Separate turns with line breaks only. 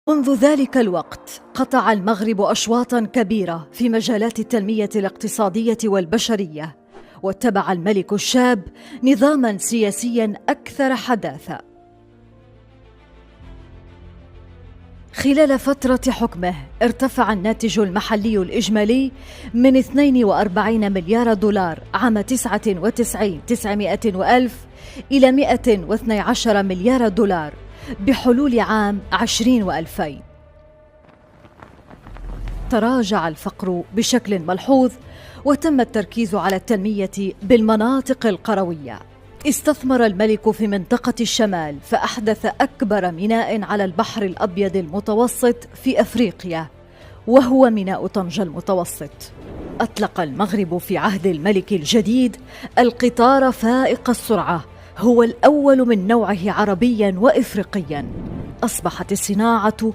منذ ذلك الوقت قطع المغرب أشواطاً كبيرة في مجالات التنمية الاقتصادية والبشرية، واتبع الملك الشاب نظاماً سياسياً أكثر حداثة. خلال فترة حكمه ارتفع الناتج المحلي الإجمالي من 42 مليار دولار عام 99 إلى 112 مليار دولار بحلول عام 2020. تراجع الفقر بشكل ملحوظ، وتم التركيز على التنمية بالمناطق القروية. استثمر الملك في منطقة الشمال، فأحدث أكبر ميناء على البحر الأبيض المتوسط في أفريقيا، وهو ميناء طنجة المتوسط. أطلق المغرب في عهد الملك الجديد القطار فائق السرعة، هو الأول من نوعه عربياً وإفريقياً. أصبحت الصناعة